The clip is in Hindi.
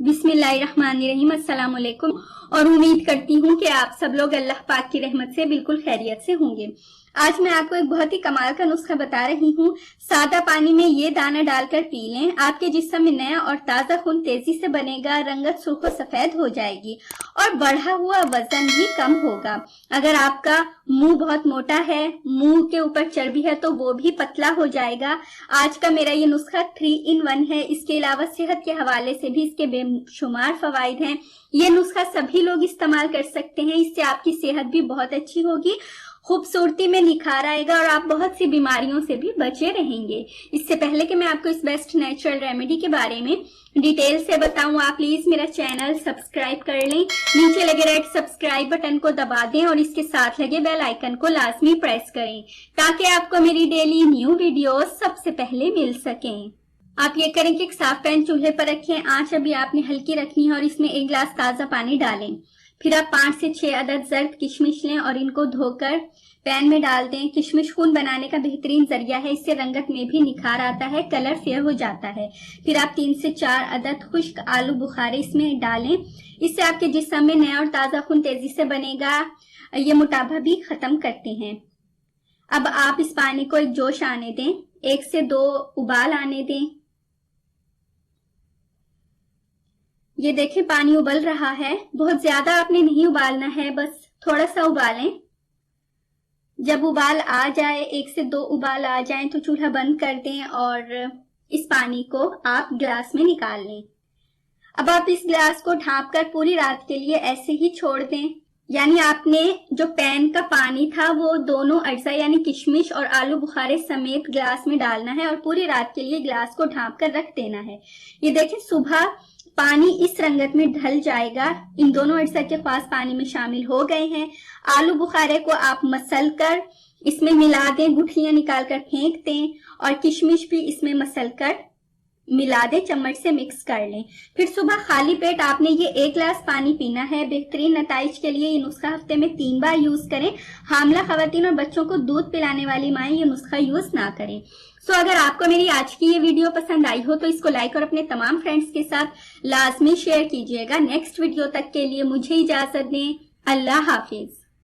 बिस्मिल्लाहिर्रहमानिर्रहीम, अस्सलाम वालेकुम। और उम्मीद करती हूँ कि आप सब लोग अल्लाह पाक की रहमत से बिल्कुल खैरियत से होंगे। आज मैं आपको एक बहुत ही कमाल का नुस्खा बता रही हूँ। सादा पानी में ये दाना डालकर पी लें, आपके जिस्म में नया और ताजा खून तेजी से बनेगा, रंगत सुर्ख सफेद हो जाएगी और बढ़ा हुआ वजन भी कम होगा। अगर आपका मुंह बहुत मोटा है, मुंह के ऊपर चर्बी है, तो वो भी पतला हो जाएगा। आज का मेरा ये नुस्खा 3 in 1 है। इसके अलावा सेहत के हवाले से भी इसके बेशुमार फवाइद हैं। ये नुस्खा सभी लोग इस्तेमाल कर सकते हैं। इससे आपकी सेहत भी बहुत अच्छी होगी, खूबसूरती में निखार आएगा और आप बहुत सी बीमारियों से भी बचे रहेंगे। इससे पहले कि मैं आपको इस बेस्ट नेचुरल रेमेडी के बारे में डिटेल से बताऊं, आप प्लीज मेरा चैनल सब्सक्राइब कर लें। नीचे लगे रेड सब्सक्राइब बटन को दबा दें और इसके साथ लगे बेल आइकन को लाजमी प्रेस करें ताकि आपको मेरी डेली न्यू वीडियो सबसे पहले मिल सकें। आप ये करें कि एक साफ पैन चूल्हे पर रखें। आंच अभी आपने हल्की रखनी है और इसमें 1 गिलास ताजा पानी डालें। फिर आप 5 से 6 अदद जर्द किशमिश लें और इनको धोकर पैन में डाल दें। किशमिश खून बनाने का बेहतरीन जरिया है, इससे रंगत में भी निखार आता है, कलर फेयर हो जाता है। फिर आप 3 से 4 अदद खुश्क आलू बुखारे इसमें डालें। इससे आपके जिस्म में नया और ताजा खून तेजी से बनेगा। ये मोटापा भी खत्म करते हैं। अब आप इस पानी को एक जोश आने दें, 1 से 2 उबाल आने दें। ये देखें पानी उबल रहा है। बहुत ज्यादा आपने नहीं उबालना है, बस थोड़ा सा उबालें। जब उबाल आ जाए, 1 से 2 उबाल आ जाएं, तो चूल्हा बंद कर दें और इस पानी को आप गिलास में निकाल लें। अब आप इस गिलास को ढांपकर पूरी रात के लिए ऐसे ही छोड़ दें। यानी आपने जो पैन का पानी था वो दोनों अज्जा यानी किशमिश और आलू बुखारे समेत गिलास में डालना है और पूरी रात के लिए गिलास को ढांप कर रख देना है। ये देखें सुबह पानी इस रंगत में ढल जाएगा। इन दोनों अज्जा के ख्वास पानी में शामिल हो गए हैं। आलू बुखारे को आप मसल कर इसमें मिला दें, गुठलियां निकाल कर फेंक दें और किशमिश भी इसमें मसल कर मिला दें, चम्मच से मिक्स कर लें। फिर सुबह खाली पेट आपने ये 1 गिलास पानी पीना है। बेहतरीन नताइज के लिए ये नुस्खा हफ्ते में 3 बार यूज करें। हामला खवातीन और बच्चों को दूध पिलाने वाली माएं ये नुस्खा यूज ना करें। अगर आपको मेरी आज की ये वीडियो पसंद आई हो तो इसको लाइक और अपने तमाम फ्रेंड्स के साथ लाजमी शेयर कीजिएगा। नेक्स्ट वीडियो तक के लिए मुझे इजाजत दें। अल्लाह हाफिज।